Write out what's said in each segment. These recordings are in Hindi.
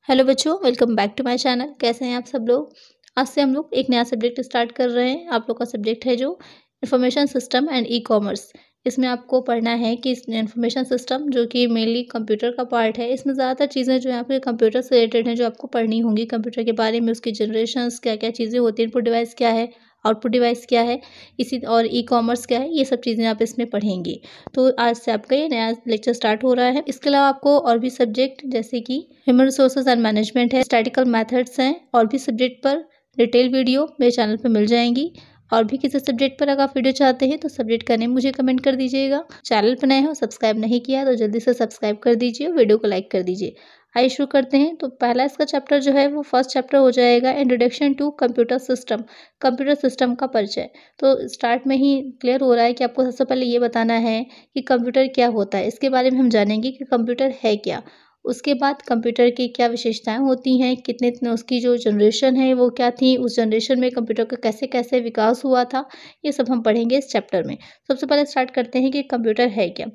हेलो बच्चों, welcome back to my channel. कैसे हैं आप सब लोग। आज से हम लोग एक नया सब्जेक्ट स्टार्ट कर रहे हैं। आप लोग का सब्जेक्ट है जो information system and e commerce. इसमें आपको पढ़ना है कि इंफॉर्मेशन सिस्टम जो कि मेनली कंप्यूटर का पार्ट है, इसमें ज़्यादातर चीज़ें जो है आपके कंप्यूटर से रिलेटेड हैं, जो आपको पढ़नी होंगी कंप्यूटर के बारे में, उसकी जनरेशन्स क्या क्या चीज़ें होती हैं, इनपुट डिवाइस क्या है, आउटपुट डिवाइस क्या है, इसी और ई कॉमर्स क्या है, ये सब चीज़ें आप इसमें पढ़ेंगे। तो आज से आपका ये नया लेक्चर स्टार्ट हो रहा है। इसके अलावा आपको और भी सब्जेक्ट जैसे कि ह्यूमन रिसोर्सेज एंड मैनेजमेंट है, स्टैटिकल मेथड्स हैं, और भी सब्जेक्ट पर डिटेल वीडियो मेरे चैनल पर मिल जाएंगी। और भी किसी सब्जेक्ट पर अगर आप वीडियो चाहते हैं तो सब्जेक्ट का नेम मुझे कमेंट कर दीजिएगा। चैनल पर नए हो, सब्सक्राइब नहीं किया तो जल्दी से सब्सक्राइब कर दीजिए, वीडियो को लाइक कर दीजिए। आइए शुरू करते हैं। तो पहला इसका चैप्टर जो है वो फर्स्ट चैप्टर हो जाएगा, introduction to computer system, computer system का परिचय। तो स्टार्ट में ही क्लियर हो रहा है कि आपको सबसे पहले ये बताना है कि कंप्यूटर क्या होता है। इसके बारे में हम जानेंगे कि कंप्यूटर है क्या। उसके बाद कंप्यूटर की क्या विशेषताएं होती हैं, कितने उसकी जो जनरेशन है वो क्या थी, उस जनरेशन में कंप्यूटर का कैसे कैसे विकास हुआ था, ये सब हम पढ़ेंगे इस चैप्टर में। सबसे पहले स्टार्ट करते हैं कि कंप्यूटर है क्या।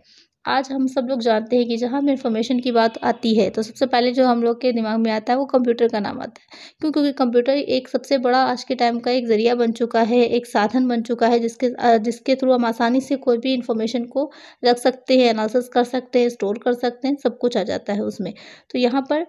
आज हम सब लोग जानते हैं कि जहाँ भी इंफॉर्मेशन की बात आती है तो सबसे पहले जो हम लोग के दिमाग में आता है वो कंप्यूटर का नाम आता है। क्यों? क्योंकि कंप्यूटर एक सबसे बड़ा आज के टाइम का एक ज़रिया बन चुका है, एक साधन बन चुका है, जिसके थ्रू हम आसानी से कोई भी इंफॉर्मेशन को रख सकते हैं, एनालिसिस कर सकते हैं, स्टोर कर सकते हैं, सब कुछ आ जाता है उसमें। तो यहाँ पर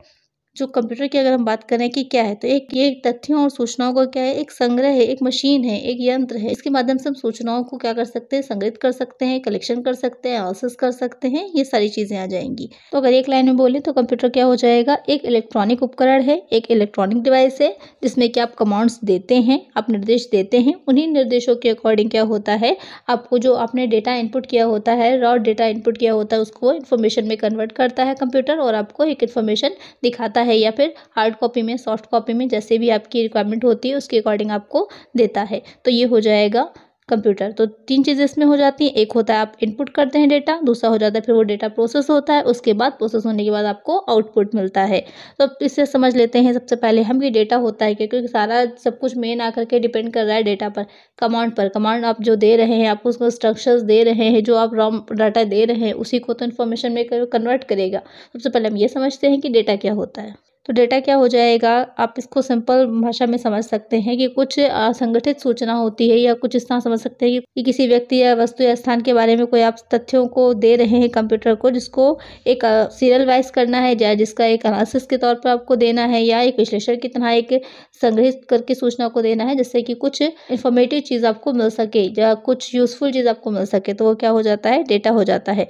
जो कंप्यूटर की अगर हम बात करें कि क्या है, तो एक ये तथ्यों और सूचनाओं का क्या है, एक संग्रह है, एक मशीन है, एक यंत्र है। इसके माध्यम से हम सूचनाओं को क्या कर सकते हैं, संग्रहित कर सकते हैं, कलेक्शन कर सकते हैं, एनालिसिस कर सकते हैं, ये सारी चीज़ें आ जाएंगी। तो अगर एक लाइन में बोले तो कंप्यूटर क्या हो जाएगा, एक इलेक्ट्रॉनिक उपकरण है, एक इलेक्ट्रॉनिक डिवाइस है, जिसमें कि आप कमांड्स देते हैं, आप निर्देश देते हैं। उन्हीं निर्देशों के अकॉर्डिंग क्या होता है, आपको जो आपने डेटा इनपुट किया होता है, रॉ डेटा इनपुट किया होता है, उसको इन्फॉर्मेशन में कन्वर्ट करता है कंप्यूटर, और आपको एक इन्फॉर्मेशन दिखाता है, या फिर हार्ड कॉपी में, सॉफ्ट कॉपी में, जैसे भी आपकी रिक्वायरमेंट होती है उसके अकॉर्डिंग आपको देता है। तो ये हो जाएगा कंप्यूटर। तो तीन चीज़ें इसमें हो जाती हैं। एक होता है आप इनपुट करते हैं डेटा, दूसरा हो जाता है फिर वो डेटा प्रोसेस होता है, उसके बाद प्रोसेस होने के बाद आपको आउटपुट मिलता है। तो अब इससे समझ लेते हैं सबसे पहले हम कि डेटा होता है क्या, क्योंकि सारा सब कुछ मेन आकर के डिपेंड कर रहा है डेटा पर, कमांड पर। कमांड आप जो दे रहे हैं, आप उसको इंस्ट्रक्शंस दे रहे हैं, जो आप रॉ डाटा दे रहे हैं, उसी को तो इन्फॉर्मेशन में कन्वर्ट करेगा। सबसे पहले हम ये समझते हैं कि डेटा क्या होता है। तो डेटा क्या हो जाएगा, आप इसको सिंपल भाषा में समझ सकते हैं कि कुछ असंगठित सूचना होती है, या कुछ इस तरह समझ सकते हैं कि किसी व्यक्ति या वस्तु या स्थान के बारे में कोई आप तथ्यों को दे रहे हैं कंप्यूटर को, जिसको एक सीरियल वाइज करना है, या जिसका एक एनालिसिस के तौर पर आपको देना है, या एक विश्लेषण की तरह एक संग्रहित करके सूचना को देना है, जिससे कि कुछ इंफॉर्मेटिव चीज़ आपको मिल सके या कुछ यूजफुल चीज़ आपको मिल सके, तो वो क्या हो जाता है, डेटा हो जाता है।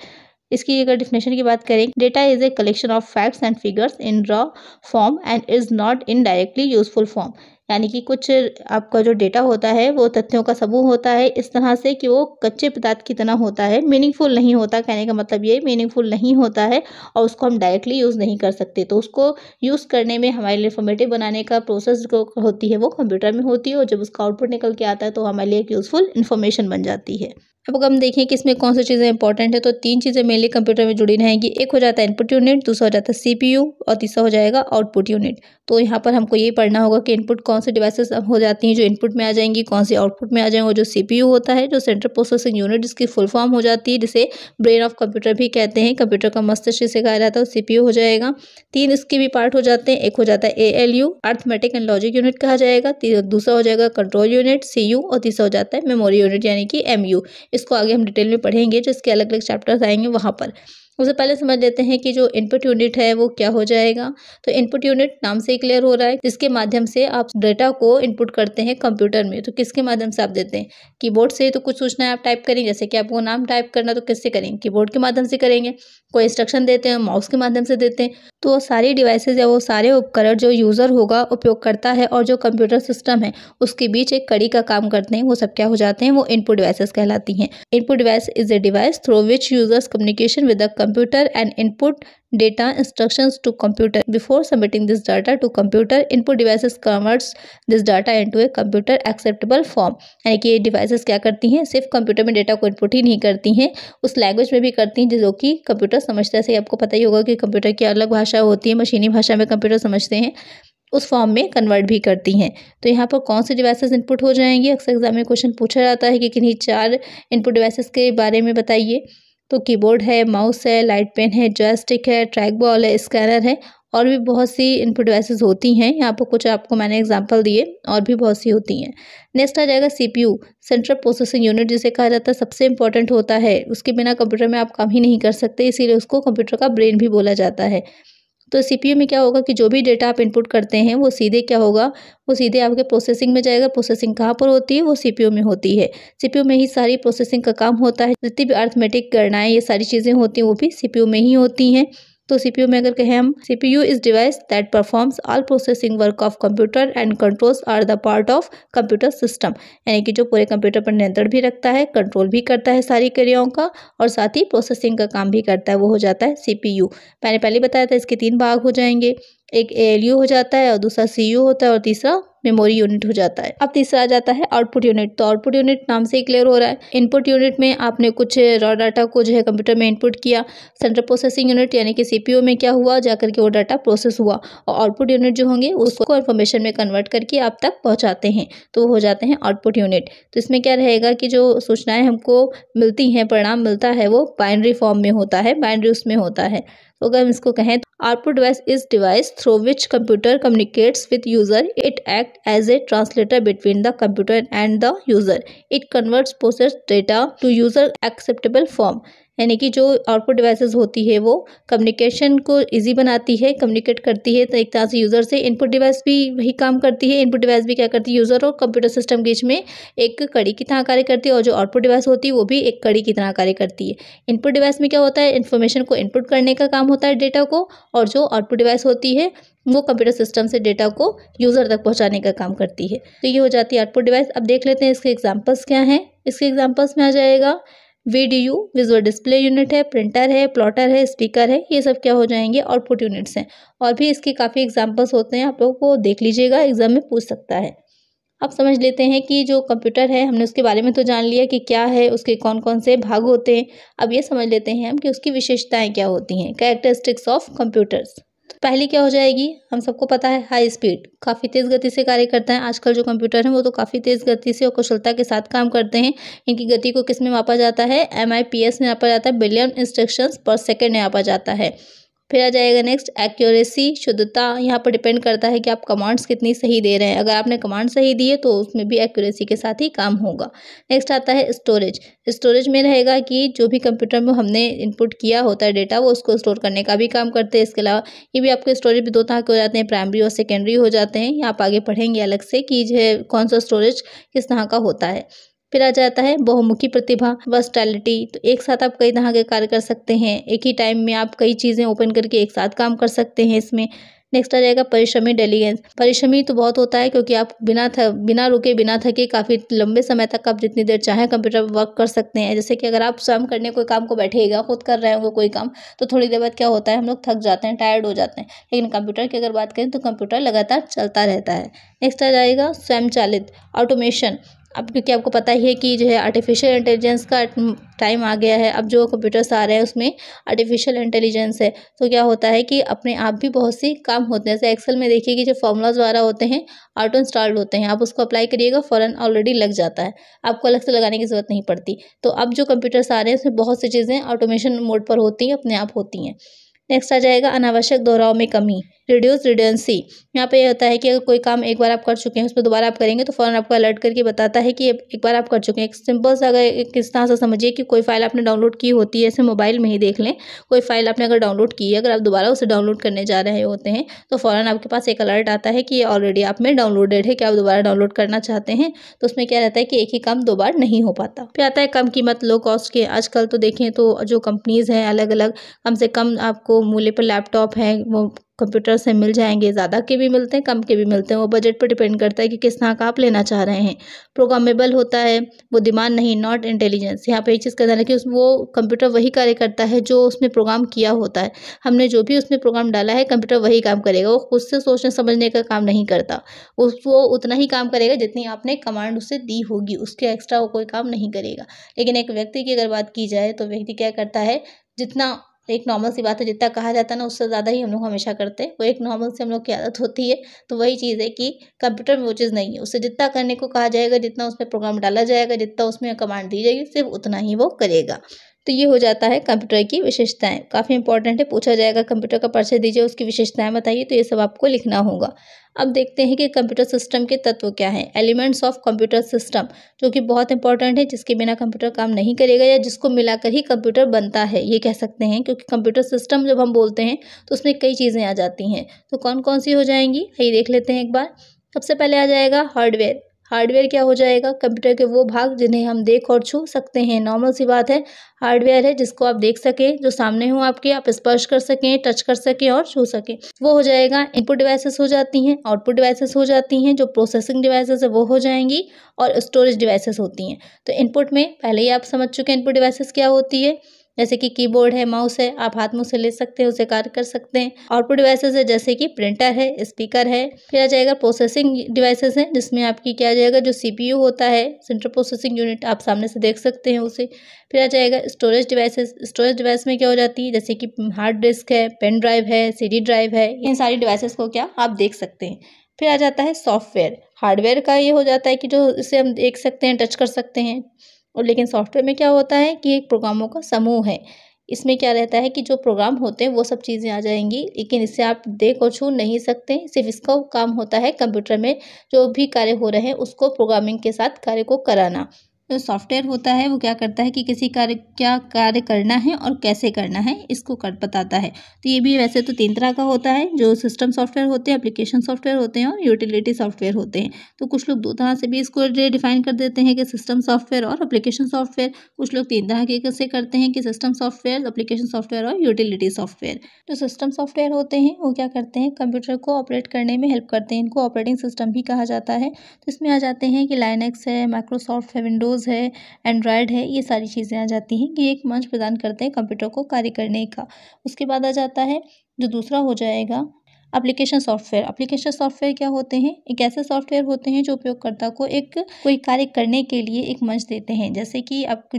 इसकी अगर डिफिनेशन की बात करें, data is a collection of facts and figures in raw form and is not in directly useful form. यानी कि कुछ आपका जो डेटा होता है वो तथ्यों का समूह होता है, इस तरह से कि वो कच्चे पदार्थ की तरह होता है, मीनिंगफुल नहीं होता। कहने का मतलब ये मीनिंगफुल नहीं होता है, और उसको हम डायरेक्टली यूज़ नहीं कर सकते। तो उसको यूज़ करने में हमारे लिए इंफॉर्मेटिव बनाने का प्रोसेस जो होती है वो कंप्यूटर में होती है, और जब उसका आउटपुट निकल के आता है तो हमारे लिए एक यूज़फुल इन्फॉर्मेशन बन जाती है। अब अगर हम देखें कि इसमें कौन सी चीज़ें इंपॉर्टेंट है, तो तीन चीज़ें मेनली कंप्यूटर में जुड़ी रहेंगी। एक हो जाता है इनपुट यूनिट, दूसरा हो जाता है सीपीयू, और तीसरा हो जाएगा आउटपुट यूनिट। तो यहाँ पर हमको ये पढ़ना होगा कि इनपुट कौन सी डिवाइसेस हो जाती हैं जो इनपुट में आ जाएंगी, कौन सी आउटपुट में आ जाएंगे। और जो सीपीयू होता है, जो सेंट्रल प्रोसेसिंग यूनिट, जिसकी फुल फॉर्म हो जाती है, जिसे ब्रेन ऑफ कंप्यूटर भी कहते हैं, कंप्यूटर का मस्तिष्क जिसे कहा जाता है, सीपीयू हो जाएगा। तीन इसके भी पार्ट हो जाते हैं। एक हो जाता है ALU, arithmetic and logic unit कहा जाएगा, दूसरा हो जाएगा कंट्रोल यूनिट सीयू, और तीसरा हो जाता है मेमोरी यूनिट यानी कि एमयू। इसको आगे हम डिटेल में पढ़ेंगे, जो इसके अलग अलग चैप्टर्स आएंगे वहाँ पर। उससे पहले समझ लेते हैं कि जो इनपुट यूनिट है वो क्या हो जाएगा। तो इनपुट यूनिट नाम से ही क्लियर हो रहा है, जिसके माध्यम से आप डेटा को इनपुट करते हैं कंप्यूटर में। तो किसके माध्यम से आप देते हैं, कीबोर्ड से तो कुछ सूचना आप टाइप करेंगे, जैसे कि आपको नाम टाइप करना, तो किससे करेंगे, कीबोर्ड के माध्यम से करेंगे। कोई इंस्ट्रक्शन देते हैं, माउस के माध्यम से देते हैं। तो वो सारी डिवाइसेज या वो सारे उपकरण जो यूज़र होगा, उपयोग करता है, और जो कंप्यूटर सिस्टम है उसके बीच एक कड़ी का काम करते हैं, वो सब क्या हो जाते हैं, वो इनपुट डिवाइसेस कहलाती हैं। Input device is a device through which users communication with the computer and input data instructions to computer. Before submitting this data to computer, input devices converts this data into a computer acceptable form. यानी कि ये डिवाइसेस क्या करती हैं, सिर्फ कंप्यूटर में डेटा को इनपुट ही नहीं करती हैं, उस लैंग्वेज में भी करती हैं जो कि कंप्यूटर समझता है। जैसे आपको पता ही होगा कि कंप्यूटर की अलग भाषा होती है, मशीनी भाषा में कंप्यूटर समझते हैं, उस फॉर्म में कन्वर्ट भी करती हैं। तो यहाँ पर कौन सी डिवाइसेस इनपुट हो जाएंगी, अक्सर एग्जाम में क्वेश्चन पूछा जाता है कि किन्हीं चार इनपुट डिवाइसेस के बारे में बताइए। तो कीबोर्ड है, माउस है, लाइट पेन है, जॉयस्टिक है, ट्रैक बॉल है, स्कैनर है, और भी बहुत सी इनपुट डिवाइसेस होती हैं, यहाँ पर कुछ आपको मैंने एग्जांपल दिए, और भी बहुत सी होती हैं। नेक्स्ट आ जाएगा सीपीयू, सेंट्रल प्रोसेसिंग यूनिट जिसे कहा जाता है, सबसे इंपॉर्टेंट होता है, उसके बिना कंप्यूटर में आप काम ही नहीं कर सकते, इसीलिए उसको कंप्यूटर का ब्रेन भी बोला जाता है। तो सीपीयू में क्या होगा कि जो भी डेटा आप इनपुट करते हैं वो सीधे क्या होगा, वो सीधे आपके प्रोसेसिंग में जाएगा। प्रोसेसिंग कहाँ पर होती है, वो सीपीयू में होती है। सीपीयू में ही सारी प्रोसेसिंग का काम होता है, जितनी भी अरिथमेटिक गणनाएं ये सारी चीज़ें होती हैं वो भी सीपीयू में ही होती हैं। तो सीपीयू में अगर कहें हम, CPU is device that performs all processing work of computer and controls are the part of computer system, यानी कि जो पूरे कंप्यूटर पर नियंत्रण भी रखता है, कंट्रोल भी करता है सारी क्रियाओं का, और साथ ही प्रोसेसिंग का काम भी करता है, वो हो जाता है सीपीयू। मैंने पहले बताया था इसके 3 भाग हो जाएंगे, एक एएलयू हो जाता है, और दूसरा सीयू होता है, और तीसरा मेमोरी यूनिट हो जाता है। अब तीसरा आ जाता है आउटपुट यूनिट। तो आउटपुट यूनिट नाम से ही क्लियर हो रहा है, इनपुट यूनिट में आपने कुछ रॉ डाटा को जो है कंप्यूटर में इनपुट किया, सेंट्रल प्रोसेसिंग यूनिट यानी कि सीपीयू में क्या हुआ, जाकर के वो डाटा प्रोसेस हुआ, और आउटपुट यूनिट जो होंगे उसको इन्फॉर्मेशन में कन्वर्ट करके आप तक पहुंचाते हैं, तो वो हो जाते हैं आउटपुट यूनिट। तो इसमें क्या रहेगा कि जो सूचनाएं हमको मिलती हैं, परिणाम मिलता है, वो बाइनरी फॉर्म में होता है, बाइनरी उसमें होता है। तो अगर हम इसको कहें, output device is device through which computer communicates with user, it act as a translator between the computer and the user, it converts process data to user acceptable form, यानी कि जो आउटपुट डिवाइसेस होती है वो कम्युनिकेशन को इजी बनाती है, कम्युनिकेट करती है तो एक तरह से यूज़र से। इनपुट डिवाइस भी वही काम करती है, इनपुट डिवाइस भी क्या करती है, यूज़र और कंप्यूटर सिस्टम के बीच में एक कड़ी की तरह कार्य करती है, और जो आउटपुट डिवाइस होती है वो भी एक कड़ी की तरह कार्य करती है। इनपुट डिवाइस में क्या होता है, इन्फॉर्मेशन को इनपुट करने का काम होता है, डेटा को, और जो आउटपुट डिवाइस होती है वो कंप्यूटर सिस्टम से डेटा को यूज़र तक पहुंचाने का काम करती है। तो ये हो जाती है आउटपुट डिवाइस। अब देख लेते हैं इसके एग्जांपल्स क्या हैं। इसके एग्जांपल्स में आ जाएगा वीडीयू, विजुअल डिस्प्ले यूनिट है, प्रिंटर है, प्लॉटर है, स्पीकर है, ये सब क्या हो जाएंगे, आउटपुट यूनिट्स हैं। और भी इसके काफ़ी एग्जांपल्स होते हैं, आप लोगों को देख लीजिएगा, एग्जाम में पूछ सकता है। अब समझ लेते हैं कि जो कंप्यूटर है, हमने उसके बारे में तो जान लिया कि क्या है, उसके कौन कौन से भाग होते हैं। अब ये समझ लेते हैं हम कि उसकी विशेषताएं क्या होती हैं, कैरेक्टरिस्टिक्स ऑफ कंप्यूटर्स। तो पहली क्या हो जाएगी, हम सबको पता है हाई स्पीड, काफ़ी तेज़ गति से कार्य करता है। आजकल जो कंप्यूटर हैं वो तो काफ़ी तेज़ गति से और कुशलता के साथ काम करते हैं। इनकी गति को किस में मापा जाता है, MIPS में मापा जाता है, बिलियन इंस्ट्रक्शंस पर सेकेंड में मापा जाता है। फिर आ जाएगा नेक्स्ट एक्यूरेसी, शुद्धता, यहाँ पर डिपेंड करता है कि आप कमांड्स कितनी सही दे रहे हैं। अगर आपने कमांड सही दिए तो उसमें भी एक्यूरेसी के साथ ही काम होगा। नेक्स्ट आता है स्टोरेज। स्टोरेज में रहेगा कि जो भी कंप्यूटर में हमने इनपुट किया होता है डेटा, वो उसको स्टोर करने का भी काम करते हैं। इसके अलावा ये भी आपके स्टोरेज भी 2 तरह के हो जाते हैं, प्राइमरी और सेकेंडरी हो जाते हैं। यहाँ आप आगे पढ़ेंगे अलग से कि जो है कौन सा स्टोरेज किस तरह का होता है। फिर आ जाता है बहुमुखी प्रतिभा, वर्सटैलिटी। तो एक साथ आप कई तरह के कार्य कर सकते हैं, एक ही टाइम में आप कई चीज़ें ओपन करके एक साथ काम कर सकते हैं इसमें। नेक्स्ट आ जाएगा परिश्रमी, इंटेलिजेंस। परिश्रमी तो बहुत होता है क्योंकि आप बिना रुके बिना थके काफ़ी लंबे समय तक आप जितनी देर चाहें कंप्यूटर पर वर्क कर सकते हैं। जैसे कि अगर आप स्वयं करने कोई काम को बैठेगा, खुद कर रहे होंगे कोई काम, तो थोड़ी देर बाद क्या होता है, हम लोग थक जाते हैं, टायर्ड हो जाते हैं। लेकिन कंप्यूटर की अगर बात करें तो कंप्यूटर लगातार चलता रहता है। नेक्स्ट आ जाएगा स्वयं चालित, ऑटोमेशन। अब क्योंकि आपको पता ही है कि जो है आर्टिफिशियल इंटेलिजेंस का टाइम आ गया है, अब जो कंप्यूटर्स आ रहे हैं उसमें आर्टिफिशियल इंटेलिजेंस है, तो क्या होता है कि अपने आप भी बहुत सी काम होते हैं। जैसे एक्सेल में देखिए कि जो फॉर्मूलाज वगैरह होते हैं ऑटो इंस्टॉल्ड होते हैं, आप उसको अप्लाई करिएगा फ़ौरन ऑलरेडी लग जाता है, आपको अलग से लगाने की ज़रूरत नहीं पड़ती। तो अब जो कंप्यूटर्स आ रहे हैं उसमें बहुत सी चीज़ें ऑटोमेशन मोड पर होती हैं, अपने आप होती हैं। नेक्स्ट आ जाएगा अनावश्यक दोहराव में कमी, रिड्यूस रिडेंसी। यहाँ पे ये होता है कि अगर कोई काम एक बार आप कर चुके हैं, उसमें दोबारा आप करेंगे तो फ़ौरन आपको अलर्ट करके बताता है कि एक बार आप कर चुके हैं। एक सिंपल सा अगर किस तरह से समझिए कि कोई फाइल आपने डाउनलोड की होती है, ऐसे मोबाइल में ही देख लें, कोई फाइल आपने अगर डाउनलोड की है, अगर आप दोबारा उसे डाउनलोड करने जा रहे होते हैं तो फ़ौरन आपके पास एक अलर्ट आता है कि ये ऑलरेडी आप में डाउनलोडेड है, क्या आप दोबारा डाउनलोड करना चाहते हैं। तो उसमें क्या रहता है कि एक ही काम 2 बार नहीं हो पाता। फिर आता है कम कीमत, लो कॉस्ट के। आजकल तो देखें तो जो कंपनीज़ हैं अलग अलग, कम से कम आपको मूल्य पर लैपटॉप हैं वो कंप्यूटर से मिल जाएंगे, ज़्यादा के भी मिलते हैं, कम के भी मिलते हैं, वो बजट पर डिपेंड करता है कि किस तरह का आप लेना चाह रहे हैं। प्रोग्रामेबल होता है, बुद्धिमान नहीं, नॉट इंटेलिजेंस। यहाँ पे एक चीज़ का ध्यान रखिए, वो कंप्यूटर वही कार्य करता है जो उसमें प्रोग्राम किया होता है। हमने जो भी उसमें प्रोग्राम डाला है कंप्यूटर वही काम करेगा, वो खुद से सोचने समझने का काम नहीं करता। वो उतना ही काम करेगा जितनी आपने कमांड उसे दी होगी, उसके एक्स्ट्रा वो कोई काम नहीं करेगा। लेकिन एक व्यक्ति की अगर बात की जाए तो व्यक्ति क्या करता है, जितना एक नॉर्मल सी बात है, जितना कहा जाता है ना उससे ज़्यादा ही हम लोग हमेशा करते हैं। वो एक नॉर्मल से हम लोग की आदत होती है। तो वही चीज़ है कि कंप्यूटर में वो चीज़ नहीं है, उससे जितना करने को कहा जाएगा, जितना उसमें प्रोग्राम डाला जाएगा, जितना उसमें कमांड दी जाएगी, सिर्फ उतना ही वो करेगा। तो ये हो जाता है कंप्यूटर की विशेषताएं। काफ़ी इंपॉर्टेंट है, पूछा जाएगा कंप्यूटर का परिचय दीजिए, उसकी विशेषताएं बताइए, तो ये सब आपको लिखना होगा। अब देखते हैं कि कंप्यूटर सिस्टम के तत्व क्या हैं। एलिमेंट्स ऑफ कंप्यूटर सिस्टम, जो कि बहुत इंपॉर्टेंट है, जिसके बिना कंप्यूटर काम नहीं करेगा या जिसको मिलाकर ही कंप्यूटर बनता है, ये कह सकते हैं। क्योंकि कंप्यूटर सिस्टम जब हम बोलते हैं तो उसमें कई चीज़ें आ जाती हैं। तो कौन कौन सी हो जाएंगी, आइए देख लेते हैं एक बार। सबसे पहले आ जाएगा हार्डवेयर। हार्डवेयर क्या हो जाएगा, कंप्यूटर के वो भाग जिन्हें हम देख और छू सकते हैं। नॉर्मल सी बात है, हार्डवेयर है जिसको आप देख सकें, जो सामने हो आपके, आप स्पर्श कर सकें, टच कर सकें और छू सकें, वो हो जाएगा। इनपुट डिवाइसेस हो जाती हैं, आउटपुट डिवाइसेस हो जाती हैं, जो प्रोसेसिंग डिवाइसेस है वो हो जाएंगी, और स्टोरेज डिवाइसेस होती हैं। तो इनपुट में पहले ही आप समझ चुके हैं इनपुट डिवाइसेस क्या होती है, जैसे कि कीबोर्ड है, माउस है, आप हाथ मुंह से ले सकते हैं, उसे कार्य कर सकते हैं। आउटपुट डिवाइसेस है जैसे कि प्रिंटर है, स्पीकर है। फिर आ जाएगा प्रोसेसिंग डिवाइसेस है, जिसमें आपकी क्या आ जाएगा, जो सीपीयू होता है, सेंट्रल प्रोसेसिंग यूनिट, आप सामने से देख सकते हैं उसे। फिर आ जाएगा स्टोरेज डिवाइसेस। स्टोरेज डिवाइस में क्या हो जाती है, जैसे कि हार्ड डिस्क है, पेन ड्राइव है, सीडी ड्राइव है, इन सारी डिवाइसेस को क्या आप देख सकते हैं। फिर आ जाता है सॉफ्टवेयर। हार्डवेयर का ये हो जाता है कि जो इसे हम देख सकते हैं, टच कर सकते हैं, और लेकिन सॉफ्टवेयर में क्या होता है कि एक प्रोग्रामों का समूह है। इसमें क्या रहता है कि जो प्रोग्राम होते हैं वो सब चीज़ें आ जाएंगी, लेकिन इसे आप देख और छू नहीं सकते। सिर्फ इसका काम होता है कंप्यूटर में जो भी कार्य हो रहे हैं उसको प्रोग्रामिंग के साथ कार्य को कराना। जो सॉफ्टवेयर होता है वो क्या करता है कि किसी क्या कार्य करना है और कैसे करना है इसको कर बताता है। तो ये भी वैसे तो 3 तरह का होता है, जो सिस्टम सॉफ्टवेयर होते हैं, एप्लीकेशन सॉफ्टवेयर होते हैं और यूटिलिटी सॉफ्टवेयर होते हैं। तो कुछ लोग 2 तरह से भी इसको डिफाइन कर देते हैं कि सिस्टम सॉफ्टवेयर और एप्लीकेशन सॉफ्टवेयर। कुछ लोग 3 तरह के से करते हैं कि सिस्टम सॉफ्टवेयर, एप्लीकेशन सॉफ्टवेयर और यूटिलिटी सॉफ्टवेयर। जो सिस्टम सॉफ्टवेयर होते हैं वो क्या करते हैं, कंप्यूटर को ऑपरेट करने में हेल्प करते हैं। इनको ऑपरेटिंग सिस्टम भी कहा जाता है। तो इसमें आ जाते हैं कि लाइनक्स है, माइक्रोसॉफ्ट है, विंडोज़ है, एंड्रॉयड है, ये सारी चीज़ें आ जाती हैं कि एक मंच प्रदान करते हैं कंप्यूटर को कार्य करने का। उसके बाद आ जाता है जो दूसरा हो जाएगा एप्लीकेशन सॉफ्टवेयर। एप्लीकेशन सॉफ्टवेयर क्या होते हैं, एक ऐसे सॉफ्टवेयर होते हैं जो उपयोगकर्ता को एक कोई कार्य करने के लिए एक मंच देते हैं। जैसे कि आप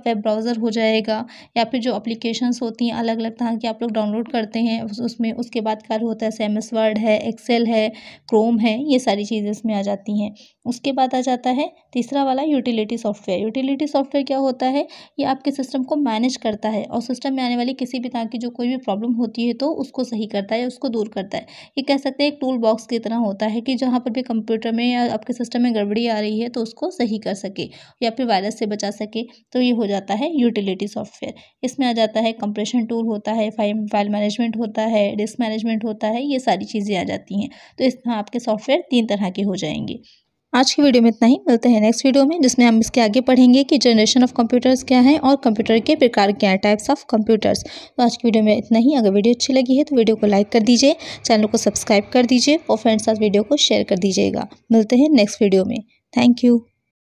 वेब ब्राउज़र हो जाएगा, या फिर जो एप्लीकेशंस होती हैं अलग अलग तरह की आप लोग डाउनलोड करते हैं, उसमें उसके बाद कार्य होता है, जैसे MS वर्ड है, एक्सेल है, क्रोम है, ये सारी चीज़ें इसमें आ जाती हैं। उसके बाद आ जाता है तीसरा वाला यूटिलिटी सॉफ्टवेयर। यूटिलिटी सॉफ्टवेयर क्या होता है, ये आपके सिस्टम को मैनेज करता है और सिस्टम में आने वाली किसी भी तरह की जो कोई भी प्रॉब्लम होती है तो उसको सही करता है, उसको दूर करता है। ये कह सकते हैं एक टूल बॉक्स की तरह होता है कि जहाँ पर भी कंप्यूटर में या आपके सिस्टम में गड़बड़ी आ रही है तो उसको सही कर सके या फिर वायरस से बचा सके। तो ये हो जाता है यूटिलिटी सॉफ्टवेयर। इसमें आ जाता है कंप्रेशन टूल होता है, फाइल मैनेजमेंट होता है, डिस्क मैनेजमेंट होता है, ये सारी चीज़ें आ जाती हैं। तो इस तरह आपके सॉफ्टवेयर 3 तरह के हो जाएंगे। आज की वीडियो में इतना ही, मिलते हैं नेक्स्ट वीडियो में जिसमें हम इसके आगे पढ़ेंगे कि जनरेशन ऑफ कंप्यूटर्स क्या है और कंप्यूटर के प्रकार क्या है, टाइप्स ऑफ कंप्यूटर्स। तो आज की वीडियो में इतना ही। अगर वीडियो अच्छी लगी है तो वीडियो को लाइक कर दीजिए, चैनल को सब्सक्राइब कर दीजिए और फ्रेंड्स के साथ वीडियो को शेयर कर दीजिएगा। मिलते हैं नेक्स्ट वीडियो में। Thank you.